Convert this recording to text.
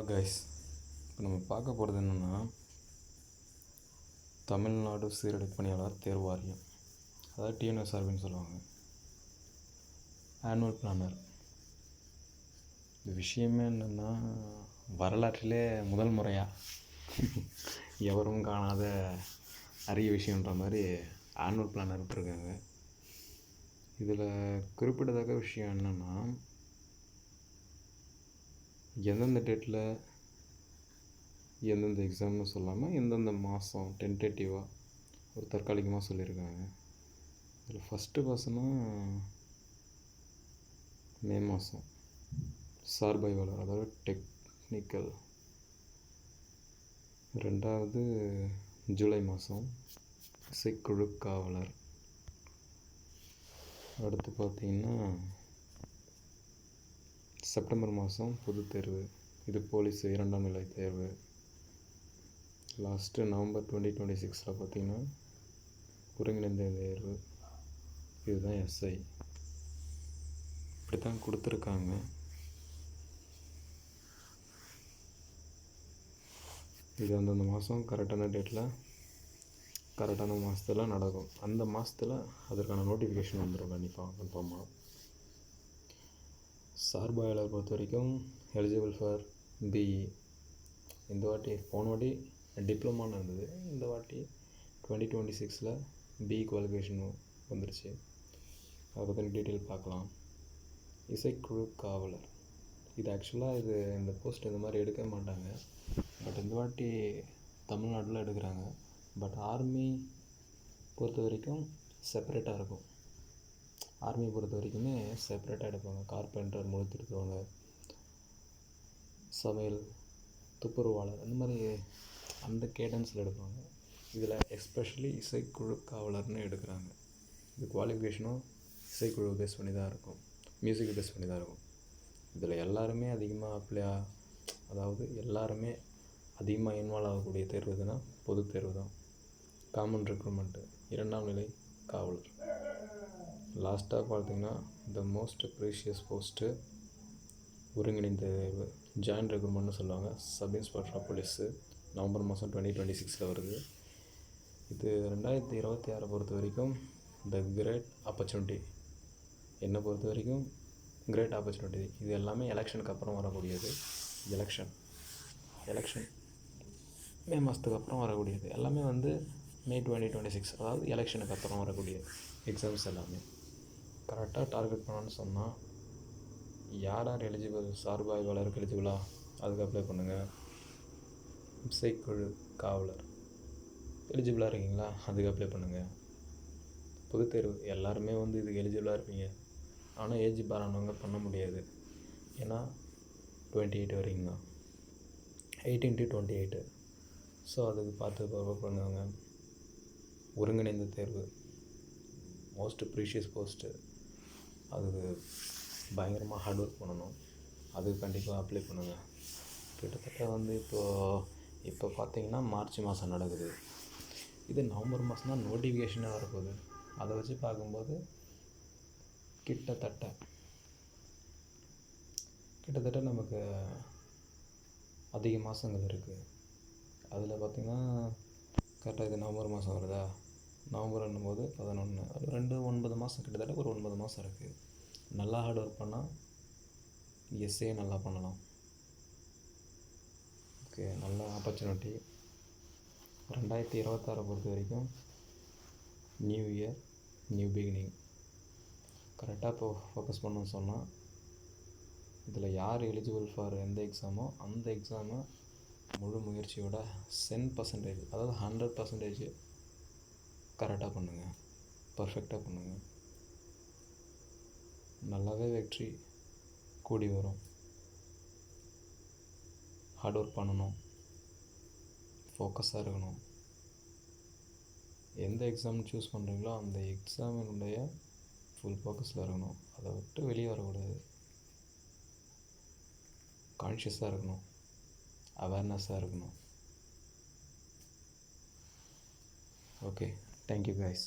Guys, இப்போ நம்ம பார்க்க போகிறது என்னென்னா தமிழ்நாடு சீரடைப்பு பணியாளர் தேர்வு வாரியம், அதாவது டிஎன்எஸ்ஆர்பின்னு சொல்லுவாங்க. Annual planar. இந்த விஷயமே என்னென்னா, வரலாற்றிலே முதல் முறையாக எவரும் காணாத அரிய விஷயன்ற மாதிரி ஆனுவல் பிளானர் விட்டுருக்காங்க. இதில் குறிப்பிடத்தக்க விஷயம் என்னென்னா, எந்தெந்த டேட்டில் எந்தெந்த எக்ஸாம்னு சொல்லாமல் எந்தெந்த மாதம் டென்டேட்டிவாக ஒரு தற்காலிகமாக சொல்லியிருக்காங்க. இதில் ஃபஸ்ட்டு பார்த்தோன்னா மே மாதம் சார்பாய்வாளர், அதாவது டெக்னிக்கல். ரெண்டாவது ஜூலை மாதம் இசைக்குழு காவலர். அடுத்து பார்த்திங்கன்னா செப்டம்பர் மாதம் பொதுத் தேர்வு, இது போலீஸ் 2ஆம் நிலை தேர்வு. லாஸ்ட்டு நவம்பர் 2026 பார்த்திங்கன்னா ஒருங்கிணைந்த தேர்வு, இதுதான் எஸ்ஐ. இப்படி தான் கொடுத்துருக்காங்க. இது அந்தந்த மாதம் கரெக்டான டேட்டில் கரெக்டான மாதத்தில் நடக்கும். அந்த மாதத்தில் அதற்கான நோட்டிஃபிகேஷன் வந்துடும் கன்ஃபார்மாக. சார்பாய்வாளர் பொறுத்த வரைக்கும் எலிஜிபிள் ஃபார் பிஇ. இந்த வாட்டி போன வாட்டி டிப்ளமான்னு இருந்தது, இந்த வாட்டி 2026 பிஇ குவாலிஃபிகேஷன் வந்துருச்சு. அதை பற்றின டீட்டெயில் பார்க்கலாம். இசைக்குழு காவலர், இது ஆக்சுவலாக இந்த போஸ்ட் இந்த மாதிரி எடுக்க மாட்டாங்க, பட் இந்த வாட்டி தமிழ்நாட்டில் எடுக்கிறாங்க. பட் ஆர்மி பொறுத்த வரைக்கும் செப்பரேட்டாக இருக்கும். ஆர்மியை பொறுத்த வரைக்குமே செப்பரேட்டாக எடுப்பாங்க. கார்பெண்டர், முடித்திருக்கவங்க, சமையல், துப்புரவாளர், அந்த மாதிரி அந்த கேடன்ஸில் எடுப்பாங்க. இதில் எஸ்பெஷலி இசைக்குழு காவலர்னு எடுக்கிறாங்க. இது குவாலிஃபிகேஷனும் இசைக்குழு பேஸ் பண்ணி தான் இருக்கும், மியூசிக்கை பேஸ் பண்ணி தான் இருக்கும். இதில் எல்லாருமே அதிகமாக அதாவது எல்லாருமே அதிகமாக இன்வால்வ் ஆகக்கூடிய தேர்வு எதுனா பொது தேர்வு தான். காமன் ரெக்ரூட்மெண்ட்டு 2ஆம் நிலை காவலர். லாஸ்ட்டாக பார்த்திங்கன்னா த மோஸ்ட் ப்ரீஷியஸ் போஸ்ட்டு ஒருங்கிணைந்த தேர்வு, ஜாயின்ட் ரெக்ரூட்மெண்ட்னு சொல்லுவாங்க. சப் இன்ஸ்பெக்டர் ஆஃப் போலீஸு நவம்பர் மாதம் 2026 வருது. இது 2026 பொறுத்த வரைக்கும் த கிரேட் ஆப்பர்ச்சுனிட்டி. என்னை பொறுத்த வரைக்கும் கிரேட் ஆப்பர்ச்சுனிட்டி. இது எல்லாமே எலெக்ஷனுக்கு அப்புறம் வரக்கூடியது. எலெக்ஷன் மே மாதத்துக்கு அப்புறம் வரக்கூடியது எல்லாமே மே 2026, அதாவது எலெக்ஷனுக்கு அப்புறம் வரக்கூடிய எக்ஸாம்ஸ் எல்லாமே கரெக்டாக டார்கெட் பண்ணணும்னு சொன்னால், யார் எலிஜிபிள், சார்பாய்வாளருக்கு எலிஜிபிளா அதுக்கு அப்ளை பண்ணுங்கள். இசைக்குழு காவலர் எலிஜிபிளாக இருக்கீங்களா, அதுக்கு அப்ளை பண்ணுங்கள். பொதுத் தேர்வு எல்லாருமே இதுக்கு எலிஜிபிளாக இருப்பீங்க. ஆனால் ஏஜ் பாரானவங்க பண்ண முடியாது, ஏன்னா 28 வரைக்கும் தான், 18 to 28. ஸோ அதுக்கு பார்த்து பண்ணுவாங்க. ஒருங்கிணைந்த தேர்வு மோஸ்ட் ப்ரீஷியஸ் போஸ்ட்டு, அதுக்கு பயங்கரமாக ஹார்ட் ஒர்க் பண்ணணும். அதுக்கு கண்டிப்பாக அப்ளை பண்ணுங்கள். கிட்டத்தட்ட இப்போ பார்த்திங்கன்னா மார்ச் மாதம் நடக்குது. இது நவம்பர் மாதம் தான் நோட்டிஃபிகேஷனே வரப்போகுது. அதை வச்சு பார்க்கும்போது கிட்டத்தட்ட நமக்கு அதிக மாதங்கள் இருக்குது. அதில் பார்த்திங்கன்னா கரெக்டாக இது நவம்பர் மாதம் வருதா, நவம்பர் என்னும்போது 11, அது 9 மாதம், கிட்டத்தட்ட ஒரு 9 மாதம் இருக்குது. நல்லா ஹார்ட் ஒர்க் பண்ணால் எஸ்ஏ நல்லா பண்ணலாம். ஓகே, நல்ல ஆப்பர்ச்சுனிட்டி. 2026 பொறுத்த வரைக்கும் நியூ இயர், நியூ பிகினிங். கரெக்டாக இப்போ ஃபோக்கஸ் பண்ணணும்னு சொன்னால், இதில் யார் எலிஜிபிள் ஃபார் எந்த எக்ஸாமோ அந்த எக்ஸாமை முழு முயற்சியோட 10%, அதாவது 100% கரெக்டாக பண்ணுங்கள், பர்ஃபெக்டாக பண்ணுங்கள். நல்லாவே வெற்றி கூடி வரும். ஹார்ட் ஒர்க் பண்ணணும், ஃபோக்கஸாக இருக்கணும். எந்த எக்ஸாம் சூஸ் பண்ணுறீங்களோ அந்த எக்ஸாமினுடைய ஃபுல் ஃபோக்கஸில் இருக்கணும். அதை விட்டு வெளியே வரக்கூடாது. கான்ஷியஸாக இருக்கணும், அவேர்னஸாக இருக்கணும். Okay, thank you guys.